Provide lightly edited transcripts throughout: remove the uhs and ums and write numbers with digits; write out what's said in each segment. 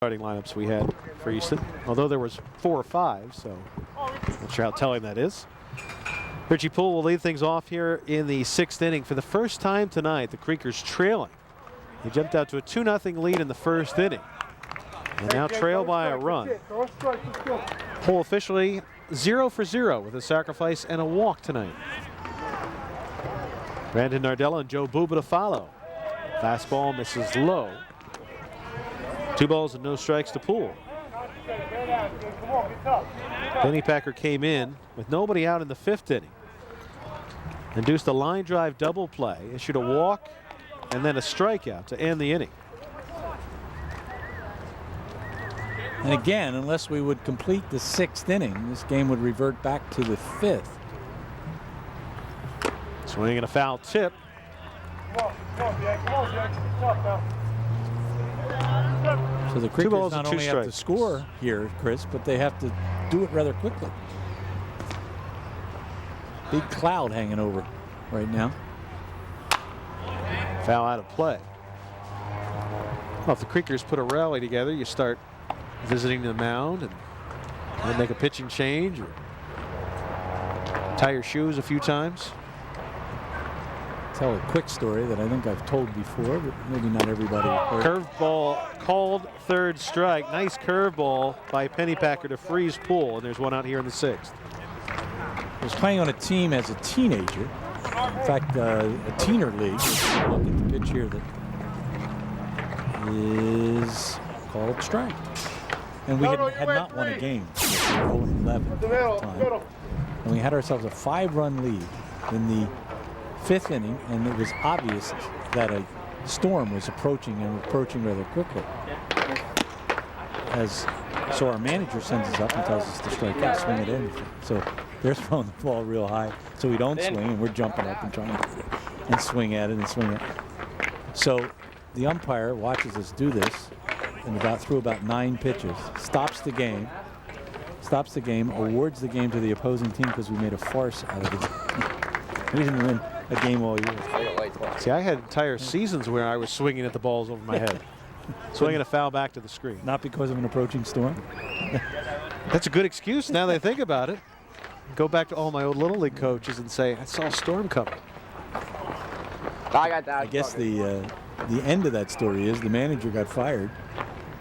starting lineups we had for Easton, although there was 4 or 5, so not sure how telling that is. Richie Poole will lead things off here in the 6th inning. For the first time tonight, the Creekers trailing. He jumped out to a 2-0 lead in the 1st inning, and now trail by a run. Poole officially 0 for 0 with a sacrifice and a walk tonight. Brandon Nardella and Joe Buba to follow. Fastball misses low. 2 balls and no strikes to Poole. Pennypacker came in with nobody out in the 5th inning. Induced a line drive double play, issued a walk, and then a strikeout to end the inning. And again, unless we would complete the 6th inning, this game would revert back to the 5th. Swinging a foul tip. So the Creekers not only have to score here, Chris, but they have to do it rather quickly. Big cloud hanging over right now. Foul out of play. Well, if the Creekers put a rally together, you start visiting the mound and make a pitching change or tie your shoes a few times. Tell a quick story that I think I've told before, but maybe not everybody heard. Curveball called, 3rd strike. Nice curveball by Pennypacker to freeze Poole, and there's one out here in the 6th. I was playing on a team as a teenager. In fact, a teener league. Look at the pitch here that is called strike. And we had not won a game. We were 0-11 at the time. And we had ourselves a 5-run lead in the 5th inning, and it was obvious that a storm was approaching and approaching rather quickly. So our manager sends us up and tells us to strike out, swing it in. So they're throwing the ball real high, so we don't swing, and we're jumping up and trying to and swing at it and swing it. So the umpire watches us do this, and through about 9 pitches, stops the game, awards the game to the opposing team because we made a farce out of it. We didn't win a game all year. See, I had entire seasons where I was swinging at the balls over my head. Swinging a foul back to the screen. Not because of an approaching storm? That's a good excuse now that I think about it. Go back to all my old Little League coaches and say, I saw a storm coming. I guess the end of that story is the manager got fired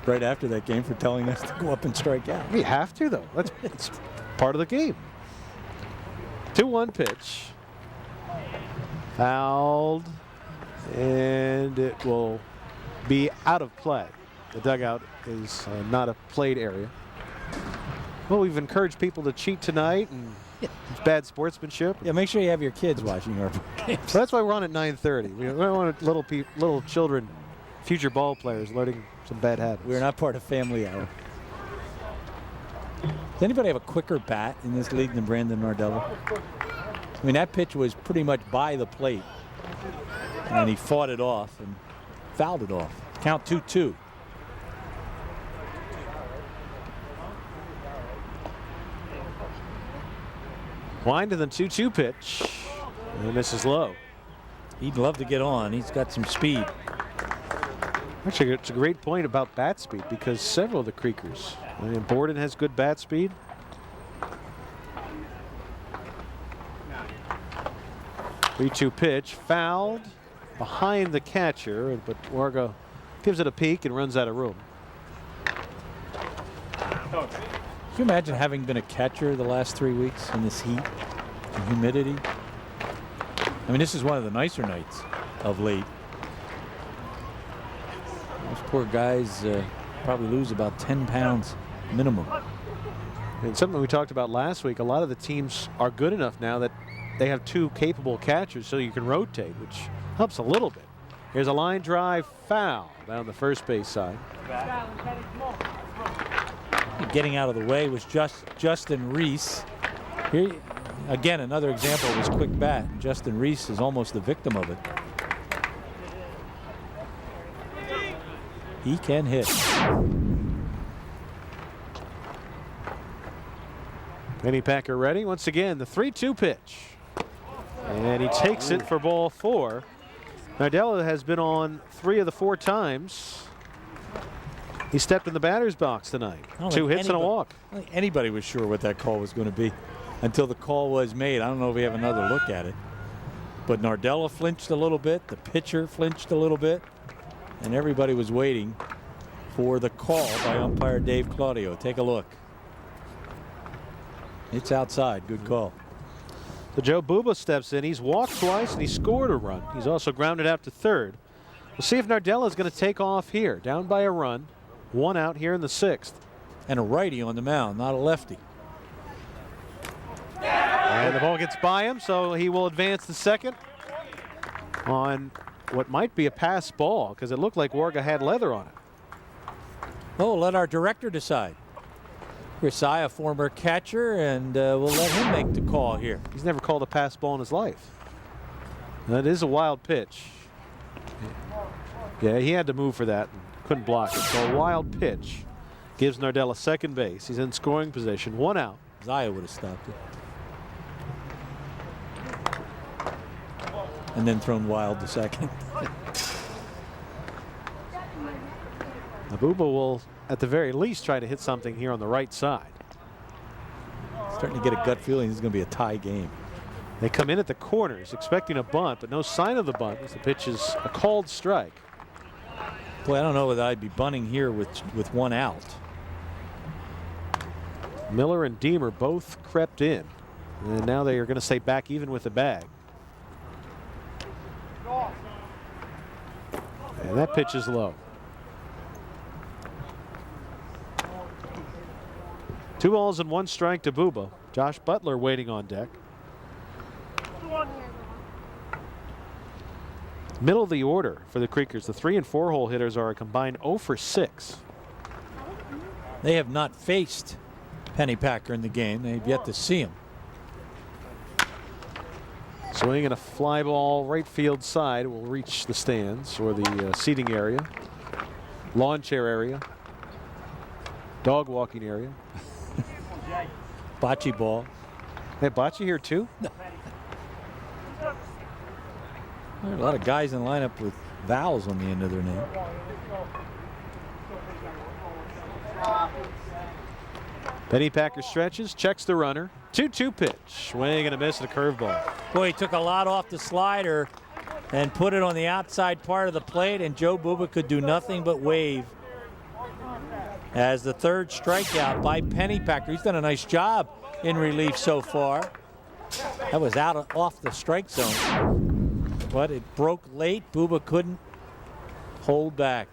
right after that game for telling us to go up and strike out. You have to, though. It's part of the game. 2-1 pitch. Fouled, and it will be out of play. The dugout is not a played area. Well, we've encouraged people to cheat tonight, and it's bad sportsmanship. Yeah, make sure you have your kids watching our games. So that's why we're on at 9:30. We want little children, future ball players, learning some bad habits. We're not part of Family Hour. Does anybody have a quicker bat in this league than Brandon Nardella? I mean, that pitch was pretty much by the plate, and he fought it off and fouled it off. Count 2-2. Wind to the 2-2 pitch, and this is low. He'd love to get on. He's got some speed. Actually, it's a great point about bat speed because several of the Creekers. I mean, Borden has good bat speed. Three-two pitch, fouled behind the catcher, but Warga gives it a peek and runs out of room. Can you imagine having been a catcher the last 3 weeks in this heat and humidity? I mean, this is one of the nicer nights of late. Those poor guys probably lose about 10 pounds minimum. And something we talked about last week, a lot of the teams are good enough now that they have 2 capable catchers, so you can rotate, which helps a little bit. Here's a line drive foul down the first base side. Getting out of the way was Justin Reese. Here again, another example of his quick bat. Justin Reese is almost the victim of it. He can hit. Pennypacker ready once again. The 3-2 pitch. And he takes it for ball 4. Nardella has been on 3 of the 4 times He stepped in the batter's box tonight. 2 hits and a walk. I don't think anybody was sure what that call was going to be until the call was made. I don't know if we have another look at it. But Nardella flinched a little bit. The pitcher flinched a little bit. And everybody was waiting for the call by umpire Dave Claudio. Take a look. It's outside. Good call. So Joe Buba steps in. He's walked twice and he scored a run. He's also grounded out to third. We'll see if Nardella is going to take off here. Down by a run. 1 out here in the 6th. And a righty on the mound, not a lefty. And the ball gets by him, so he will advance to second on what might be a pass ball because it looked like Warga had leather on it. Oh, let our director decide. Chris I, a former catcher, and we'll let him make the call here. He's never called a pass ball in his life. That is a wild pitch. Yeah, he had to move for that and couldn't block it. So a wild pitch gives Nardella second base. He's in scoring position. 1 out. Zaya would have stopped it. And then thrown wild to second. Abuba will, at the very least, try to hit something here on the right side. Starting to get a gut feeling this is going to be a tie game. They come in at the corners expecting a bunt, but no sign of the bunt as the pitch is a called strike. Boy, I don't know whether I'd be bunting here with 1 out. Miller and Deemer both crept in. And now they are going to stay back even with the bag. And that pitch is low. 2 balls and 1 strike to Buba. Josh Butler waiting on deck. Middle of the order for the Creekers. The 3 and 4 hole hitters are a combined 0 for 6. They have not faced Pennypacker in the game. They've yet to see him. Swing and a fly ball right field side will reach the stands or the seating area, lawn chair area, dog walking area. Bocce ball. Hey, bocce here too? There are a lot of guys in lineup with vowels on the end of their name. Pennypacker stretches, checks the runner. 2-2 pitch. Swing and a miss at a curveball. Boy, he took a lot off the slider and put it on the outside part of the plate, and Joe Buba could do nothing but wave as the 3rd strikeout by Pennypacker. He's done a nice job in relief so far. That was off the strike zone, but it broke late. Buba couldn't hold back.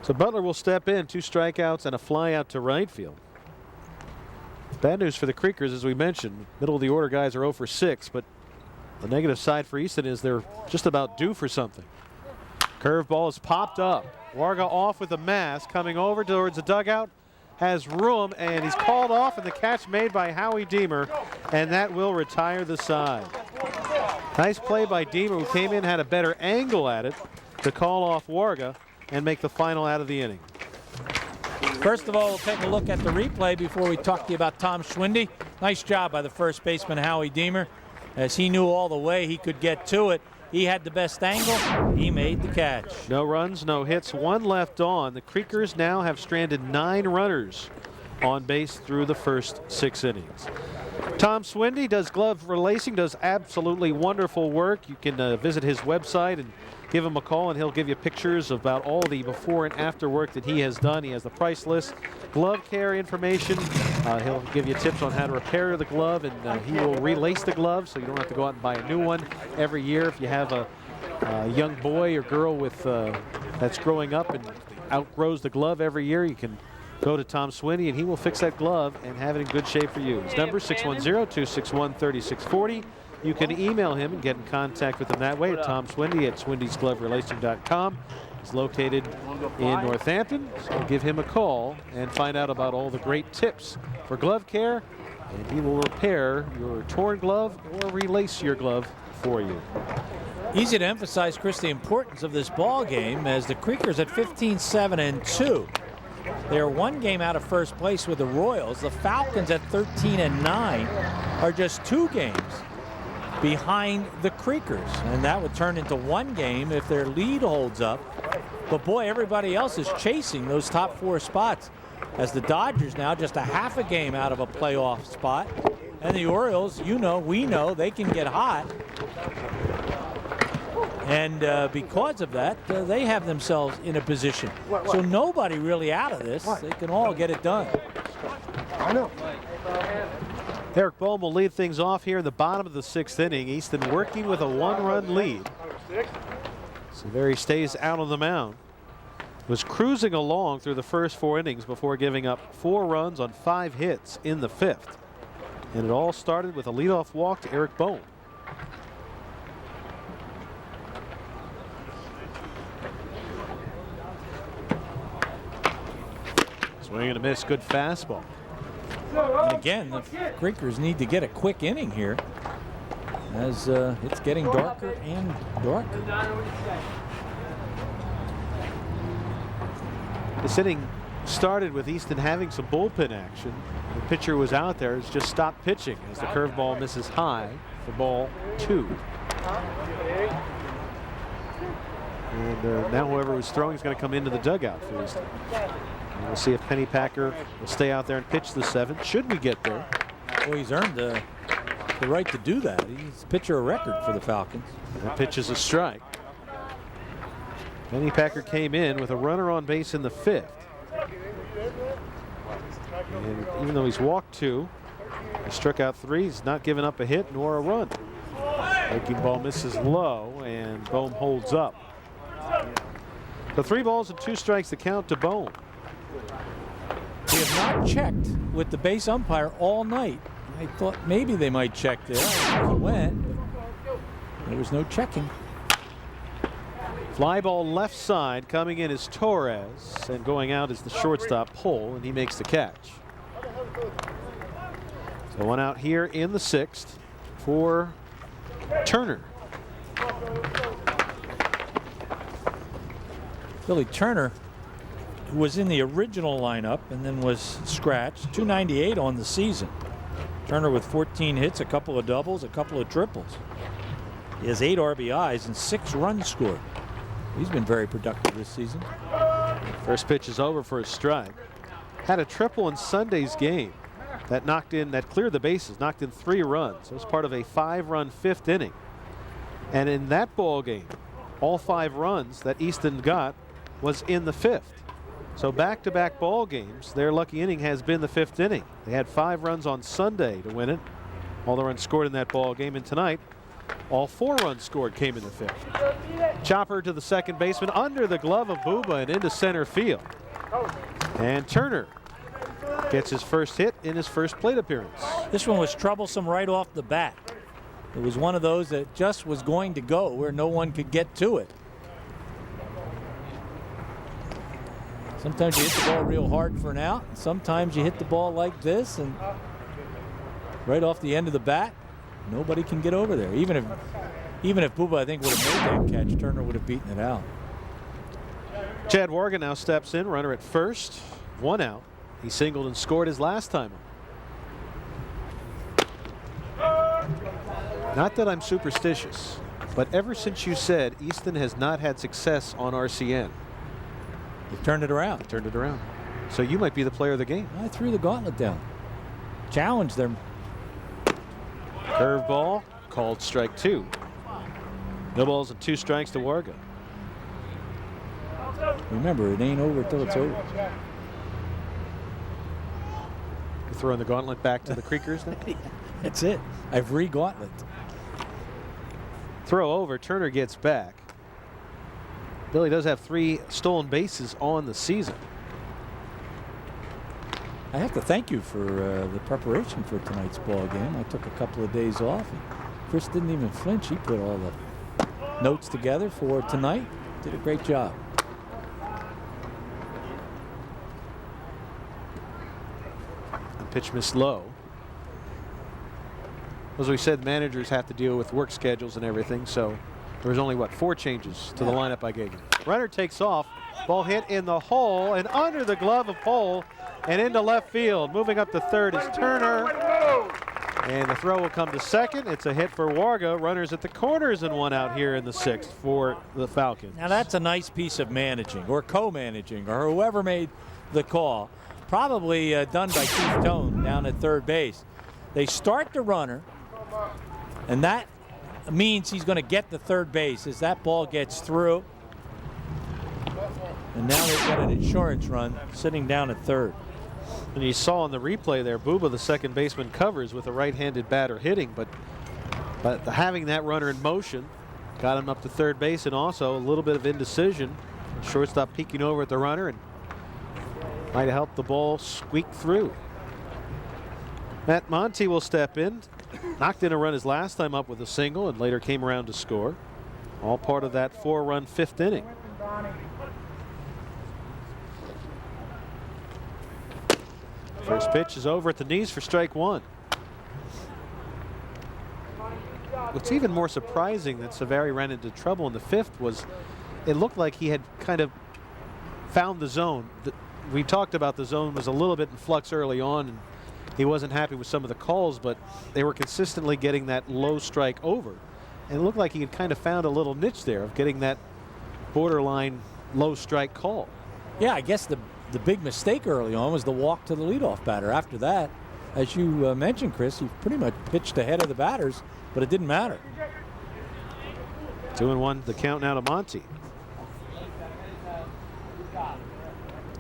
So Butler will step in, 2 strikeouts and a fly out to right field. Bad news for the Creekers, as we mentioned. Middle of the order guys are 0 for 6, but the negative side for Easton is they're just about due for something. Curveball is popped up. Warga off with a mass, coming over towards the dugout, has room, and he's called off, and the catch made by Howie Deemer, and that will retire the side. Nice play by Deemer, who came in, had a better angle at it to call off Warga and make the final out of the inning. First of all, we'll take a look at the replay before we talk to you about Tom Schwindy. Nice job by the first baseman, Howie Deemer, as he knew all the way he could get to it. He had the best angle. He made the catch. No runs, no hits, 1 left on. The Creekers now have stranded 9 runners on base through the first 6 innings. Tom Schwindy does glove relacing, does absolutely wonderful work. You can visit his website and give him a call, and he'll give you pictures about all the before and after work that he has done. He has the price list, glove care information. He'll give you tips on how to repair the glove, and he will relace the glove so you don't have to go out and buy a new one every year. If you have a young boy or girl with that's growing up and outgrows the glove every year, you can go to Tom Schwindy and he will fix that glove and have it in good shape for you. His number is 610-261-3640. You can email him and get in contact with him that way at Tom Schwindy at schwindysgloverelacing.com. He's located in Northampton, so give him a call and find out about all the great tips for glove care, and he will repair your torn glove or relace your glove for you. Easy to emphasize, Chris, the importance of this ball game as the Creekers at 15-7-2. They're 1 game out of first place with the Royals. The Falcons at 13-9 are just 2 games behind the Creekers. And that would turn into one game if their lead holds up. But boy, everybody else is chasing those top 4 spots, as the Dodgers now just a half a game out of a playoff spot. And the Orioles, we know they can get hot. And because of that, they have themselves in a position. So nobody really out of this. They can all get it done. I know. Eric Bohm will lead things off here in the bottom of the 6th inning. Easton working with a 1-run lead. So there he stays out on the mound. Was cruising along through the first 4 innings before giving up 4 runs on 5 hits in the 5th. And it all started with a leadoff walk to Eric Bohm. Swing and a miss, good fastball. And again, the Creekers need to get a quick inning here, as it's getting darker and darker. This inning started with Easton having some bullpen action. The pitcher was out there, has just stopped pitching as the curveball misses high for ball 2. And now whoever was throwing is going to come into the dugout for Easton. And we'll see if Pennypacker will stay out there and pitch the 7th. Should we get there? Well, he's earned the right to do that. He's a pitcher of record for the Falcons. That pitch is a strike. Pennypacker came in with a runner on base in the 5th. And even though he's walked 2, he struck out 3. He's not given up a hit nor a run. Breaking ball misses low, and Bohm holds up. The 3 balls and 2 strikes to count to Bohm. They have not checked with the base umpire all night. I thought maybe they might check there. He went, but there was no checking. Fly ball left side, coming in is Torres, and going out is the shortstop Pohl, and he makes the catch. So 1 out here in the 6th for Turner. Billy Turner, who was in the original lineup and then was scratched, 298 on the season. Turner with 14 hits, a couple of doubles, a couple of triples. He has 8 RBIs and 6 runs scored. He's been very productive this season. First pitch is over for a strike. Had a triple in Sunday's game that cleared the bases, knocked in 3 runs. It was part of a 5-run 5th inning. And in that ball game, all 5 runs that Easton got was in the 5th. So back-to-back ball games, their lucky inning has been the 5th inning. They had 5 runs on Sunday to win it. All the runs scored in that ball game, and tonight all 4 runs scored came in the 5th. Chopper to the second baseman under the glove of Buba and into center field. And Turner gets his first hit in his first plate appearance. This one was troublesome right off the bat. It was one of those that just was going to go where no one could get to it. Sometimes you hit the ball real hard for an out, and sometimes you hit the ball like this and right off the end of the bat, nobody can get over there. Even if Buba, I think, would have made that catch, Turner would have beaten it out. Chad Wargan now steps in, runner at first, 1 out. He singled and scored his last time. Not that I'm superstitious, but ever since you said Easton has not had success on RCN, They've turned it around. turned it around. So you might be the player of the game. I threw the gauntlet down. Challenged them. Curveball, called strike 2. No balls and 2 strikes to Warga. Remember, it ain't over till it's over. You're throwing the gauntlet back to the Creekers now? That's it. I've re-gauntlet. Throw over, Turner gets back. Billy does have 3 stolen bases on the season. I have to thank you for the preparation for tonight's ball game. I took a couple of days off, and Chris didn't even flinch. He put all the notes together for tonight. Did a great job. And pitch missed low. As we said, managers have to deal with work schedules and everything, so there was only, 4 changes to the lineup I gave you. Runner takes off. Ball hit in the hole and under the glove of Pohl and into left field. Moving up to third is Turner. And the throw will come to second. It's a hit for Warga. Runners at the corners and one out here in the 6th for the Falcons. Now that's a nice piece of managing or co-managing or whoever made the call. Probably done by Keith Tone down at third base. They start the runner, and that means he's going to get to third base as that ball gets through. And now they've got an insurance run sitting down at third. And you saw on the replay there, Booba, the second baseman, covers with a right-handed batter hitting, but having that runner in motion got him up to third base, and also a little bit of indecision. Shortstop peeking over at the runner and might have helped the ball squeak through. Matt Monty will step in. Knocked in a run his last time up with a single and later came around to score. All part of that 4-run 5th inning. First pitch is over at the knees for strike 1. What's even more surprising that Savary ran into trouble in the 5th was it looked like he had kind of found the zone. We talked about the zone was a little bit in flux early on, and he wasn't happy with some of the calls, but they were consistently getting that low strike over. And it looked like he had kind of found a little niche there of getting that borderline low strike call. Yeah, I guess the big mistake early on was the walk to the leadoff batter. After that, as you mentioned, Chris, he pretty much pitched ahead of the batters, but it didn't matter. 2-1 the count now to Monty.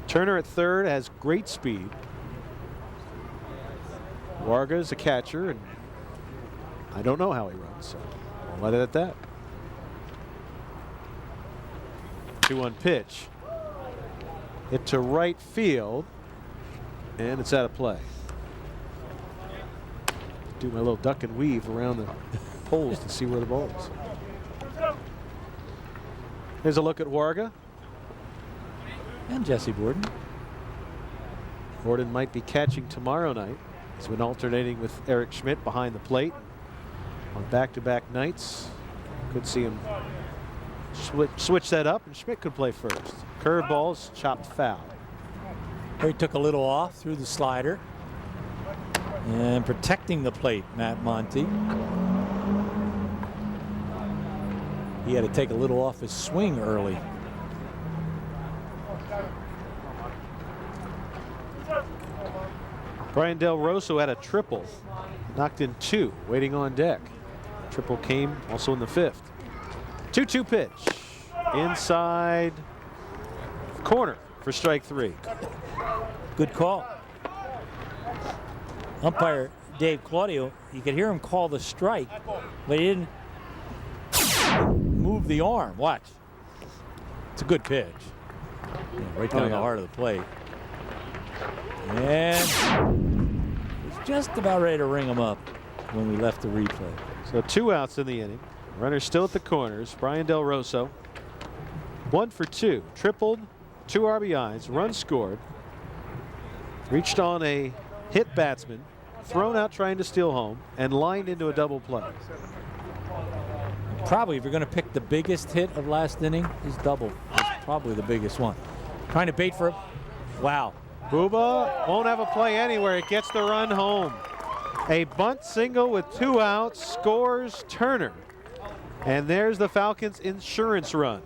Turner at third has great speed. Warga is a catcher, and I don't know how he runs, so I'll let it at that. 2-1 pitch. Hit to right field, and it's out of play. Do my little duck and weave around the poles to see where the ball is. Here's a look at Warga. And Jesse Borden. Borden might be catching tomorrow night. He's been alternating with Eric Schmidt behind the plate on back-to-back nights. Could see him switch that up, and Schmidt could play first. Curveballs chopped foul. He took a little off through the slider. And protecting the plate, Matt Monty. He had to take a little off his swing early. Brian Del Rosso had a triple, knocked in 2, waiting on deck. Triple came also in the 5th. 2-2 pitch, inside corner for strike 3. Good call. Umpire Dave Claudio, you could hear him call the strike, but he didn't move the arm. Watch. It's a good pitch. Yeah, right down the heart of the plate. And he's just about ready to ring him up when we left the replay. So 2 outs in the inning. Runner still at the corners. Brian Del Rosso, 1 for 2, tripled, 2 RBIs, run scored. Reached on a hit batsman, thrown out trying to steal home, and lined into a double play. Probably, if you're going to pick the biggest hit of last inning, his double is probably the biggest one. Trying to bait for it. Wow. Booba won't have a play anywhere. It gets the run home. A bunt single with 2 outs scores Turner. And there's the Falcons' insurance run.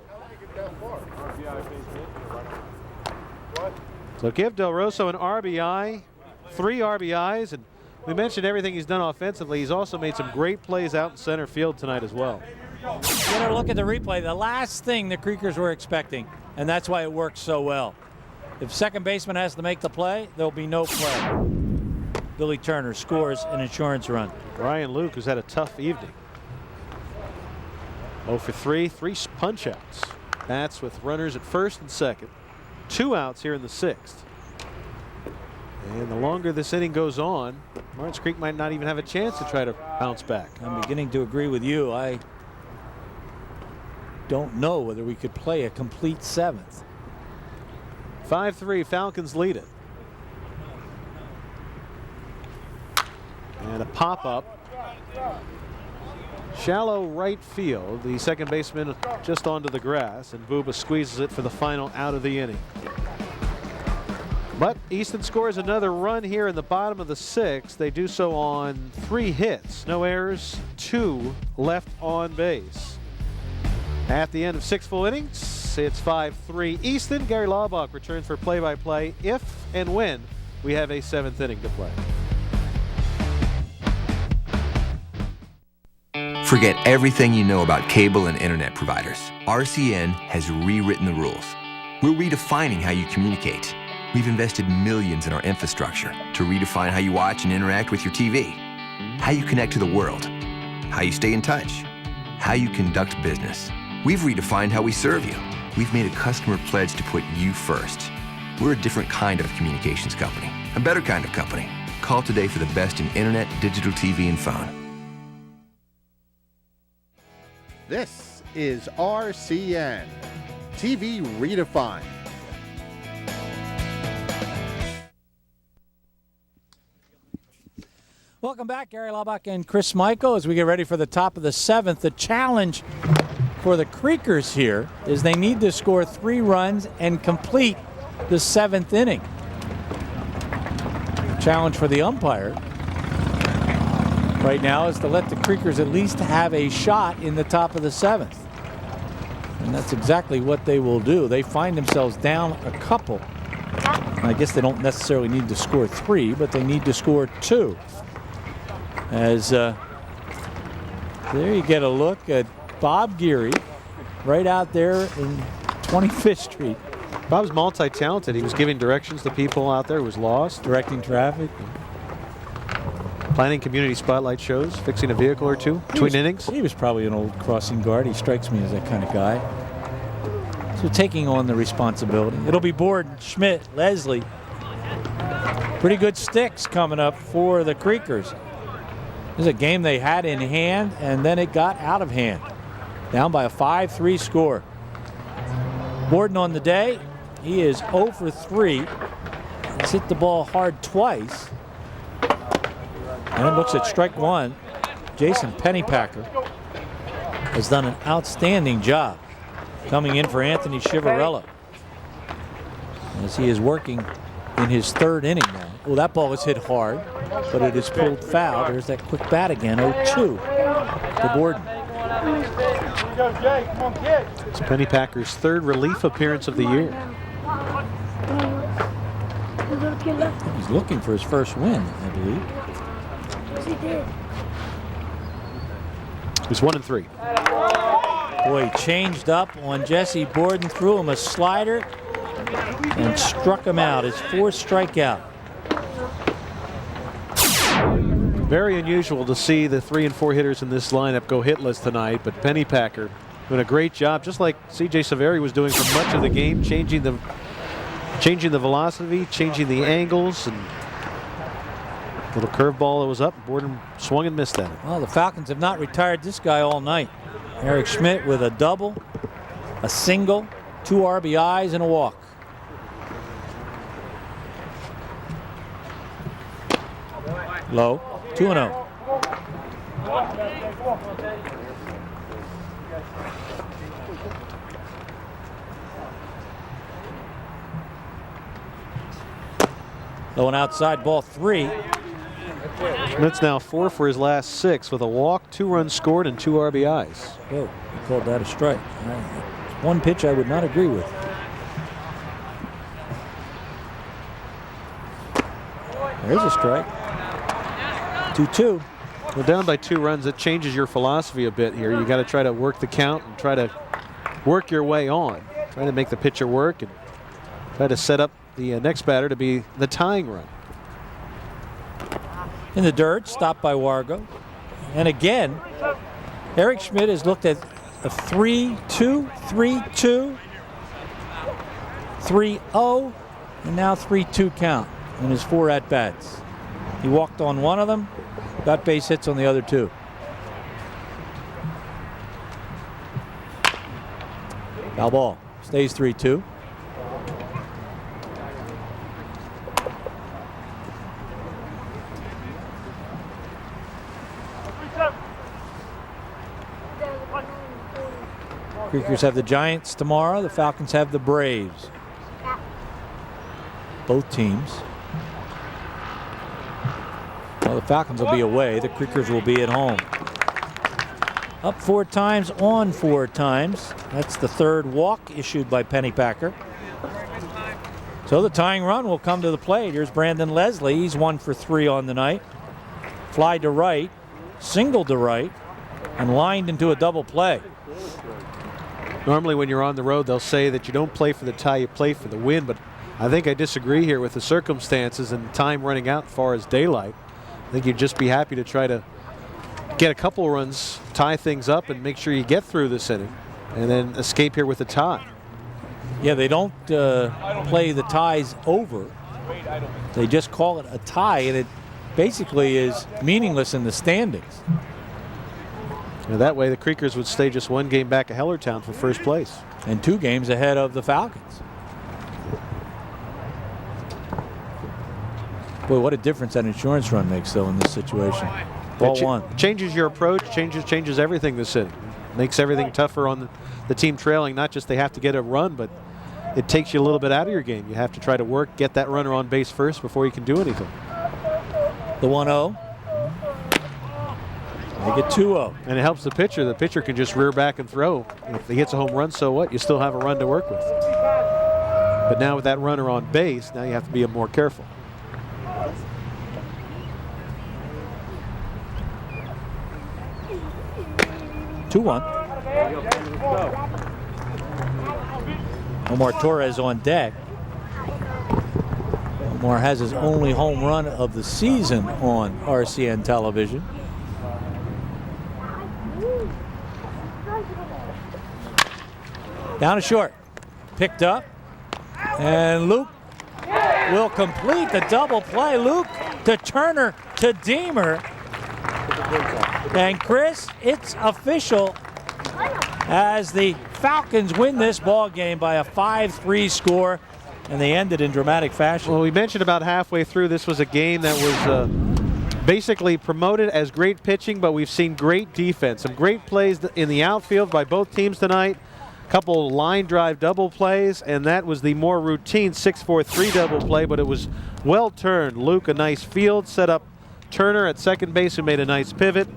So give Del Rosso an RBI, 3 RBIs, and we mentioned everything he's done offensively. He's also made some great plays out in center field tonight as well. You gotta look at the replay. The last thing the Creekers were expecting, and that's why it worked so well. If second baseman has to make the play, there'll be no play. Billy Turner scores an insurance run. Ryan Luke, who's had a tough evening. 0 for 3, 3 punch outs. Bats with runners at first and second. 2 outs here in the 6th. And the longer this inning goes on, Martins Creek might not even have a chance to try to bounce back. I'm beginning to agree with you. I don't know whether we could play a complete 7th. 5-3, Falcons lead it. And a pop-up. Shallow right field. The second baseman just onto the grass, and Booba squeezes it for the final out of the inning. But Easton scores another run here in the bottom of the 6th. They do so on 3 hits, no errors, 2 left on base. At the end of 6 full innings, it's 5-3 Easton. Gary Laubach returns for play-by-play if and when we have a 7th inning to play. Forget everything you know about cable and internet providers. RCN has rewritten the rules. We're redefining how you communicate. We've invested millions in our infrastructure to redefine how you watch and interact with your TV, how you connect to the world, how you stay in touch, how you conduct business. We've redefined how we serve you. We've made a customer pledge to put you first. We're a different kind of communications company, a better kind of company. Call today for the best in internet, digital TV, and phone. This is RCN, TV Redefined. Welcome back, Gary Laubach and Chris Michael, as we get ready for the top of the 7th. The challenge for the Creekers here is they need to score 3 runs and complete the 7th inning. Challenge for the umpire right now is to let the Creekers at least have a shot in the top of the 7th. And that's exactly what they will do. They find themselves down a couple. I guess they don't necessarily need to score 3, but they need to score 2. As there you get a look at Bob Geary right out there in 25th Street. Bob's multi-talented. He was giving directions to people out there who was lost. Directing traffic. Planning community spotlight shows, fixing a vehicle or two between innings. He was probably an old crossing guard. He strikes me as that kind of guy. So taking on the responsibility. It'll be Borden, Schmidt, Leslie. Pretty good sticks coming up for the Creekers. This is a game they had in hand, and then it got out of hand. Down by a 5-3 score. Borden on the day, he is 0 for 3. He's hit the ball hard twice. And it looks at strike 1. Jason Pennypacker has done an outstanding job coming in for Anthony Chivarella as he is working in his 3rd inning now. Well, that ball was hit hard, but it is pulled foul. There's that quick bat again, 0-2 to Borden. It's Pennypacker's 3rd relief appearance of the year. He's looking for his first win, I believe. He did. He's 1-3. Boy, he changed up on Jesse Borden, threw him a slider, and struck him out. His 4th strikeout. Very unusual to see the 3 and 4 hitters in this lineup go hitless tonight, but Pennypacker doing a great job, just like C.J. Saveri was doing for much of the game, changing the velocity, changing the angles, and little curveball that was up. Borden swung and missed at it. Well, the Falcons have not retired this guy all night. Eric Schmidt with a double, a single, 2 RBIs, and a walk. Low, 2-0. Low and outside, ball 3. Schmidt's now 4 for his last 6 with a walk, 2 runs scored, and 2 RBIs. Oh, he called that a strike. One pitch I would not agree with. There's a strike. 2-2. Well, down by 2 runs, it changes your philosophy a bit here. You got to try to work the count and try to work your way on. Try to make the pitcher work and try to set up the next batter to be the tying run. In the dirt, stopped by Wargo. And again, Eric Schmidt has looked at a 3-2, 3-2, 3-0, and now 3-2 count in his 4 at-bats. He walked on one of them, got base hits on the other 2. Foul ball. Stays 3-2. Creekers have the Giants tomorrow. The Falcons have the Braves. both teams. Well, the Falcons will be away. The Creekers will be at home. Up 4 times, on 4 times. That's the 3rd walk issued by Pennypacker. So the tying run will come to the plate. Here's Brandon Leslie. He's 1 for 3 on the night. Fly to right, single to right, and lined into a double play. Normally when you're on the road, they'll say that you don't play for the tie, you play for the win. But I think I disagree here with the circumstances and time running out as far as daylight. I think you'd just be happy to try to get a couple runs, tie things up, and make sure you get through this inning, and then escape here with a tie. Yeah, they don't play the ties over. They just call it a tie, and it basically is meaningless in the standings. And that way the Creekers would stay just 1 game back of Hellertown for first place. And 2 games ahead of the Falcons. Boy, what a difference that insurance run makes, though, in this situation. Ball 1. Changes your approach, changes everything this inning. Makes everything tougher on the team trailing. Not just they have to get a run, but it takes you a little bit out of your game. You have to try to work, get that runner on base first before you can do anything. The 1-0. Make it 2-0. And it helps the pitcher. The pitcher can just rear back and throw. And if he hits a home run, so what? You still have a run to work with. But now with that runner on base, now you have to be more careful. Two-1. Omar Torres on deck. Omar has his only home run of the season on RCN television. Down to short. Picked up. And Luke will complete the double play. Luke to Turner to Deemer. And Chris, it's official as the Falcons win this ball game by a 5-3 score, and they ended in dramatic fashion. Well, we mentioned about halfway through this was a game that was basically promoted as great pitching, but we've seen great defense. Some great plays in the outfield by both teams tonight. A couple line drive double plays, and that was the more routine 6-4-3 double play, but it was well turned. Luke, a nice field, set up Turner at second base, who made a nice pivot,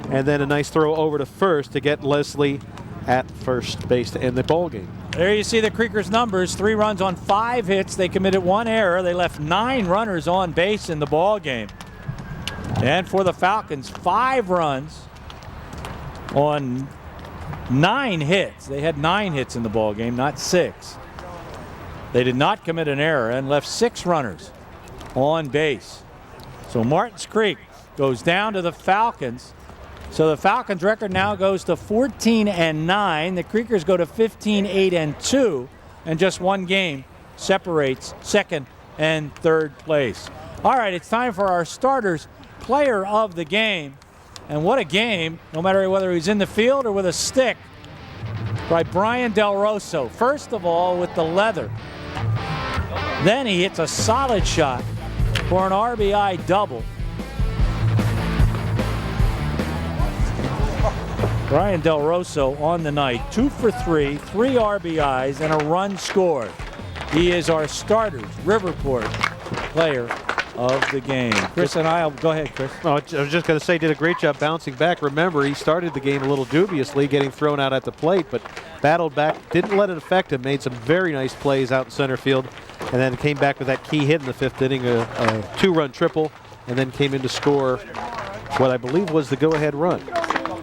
and then a nice throw over to first to get Leslie at first base to end the ball game. There you see the Creekers' numbers: 3 runs on 5 hits. They committed 1 error. They left 9 runners on base in the ball game. And for the Falcons, 5 runs on 9 hits. They had 9 hits in the ball game, not 6. They did not commit an error and left 6 runners on base. So Martins Creek goes down to the Falcons. So the Falcons' record now goes to 14-9. The Creekers go to 15-8-2, and just 1 game separates 2nd and 3rd place. All right, it's time for our starters player of the game. And what a game, no matter whether he's in the field or with a stick, by Brian Del Rosso. First of all, with the leather. Then he hits a solid shot for an RBI double. Brian Del Rosso on the night, 2 for 3, 3 RBIs, and a run scored. He is our starters Riverport player of the game. Chris and I, go ahead, Chris. Oh, I was just going to say, did a great job bouncing back. Remember, he started the game a little dubiously, getting thrown out at the plate, but battled back, didn't let it affect him, made some very nice plays out in center field, and then came back with that key hit in the 5th inning, a 2-run triple, and then came in to score what I believe was the go-ahead run.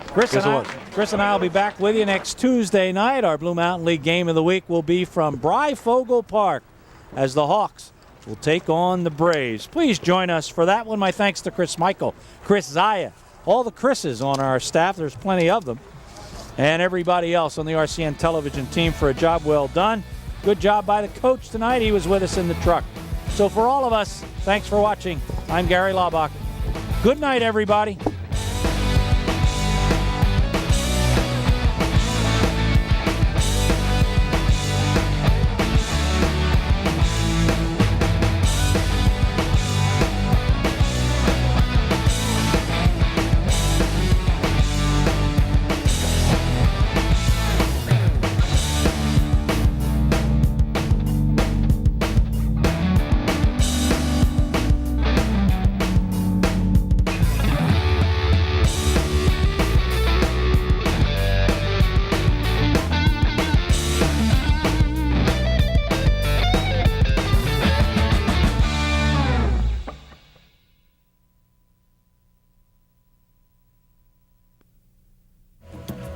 Chris and I will be back with you next Tuesday night. Our Blue Mountain League game of the week will be from Bryfogle Park as the Hawks will take on the Braves. Please join us for that one. My thanks to Chris Michael, Chris Zaya, all the Chris's on our staff. There's plenty of them. And everybody else on the RCN television team for a job well done. Good job by the coach tonight. He was with us in the truck. So for all of us, thanks for watching. I'm Gary Laubach. Good night, everybody.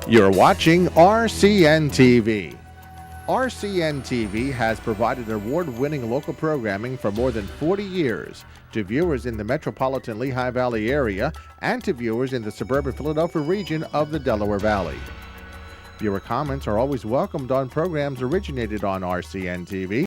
You're watching RCN TV. RCN TV has provided award-winning local programming for more than 40 years to viewers in the metropolitan Lehigh Valley area and to viewers in the suburban Philadelphia region of the Delaware Valley. Viewer comments are always welcomed on programs originated on RCN TV.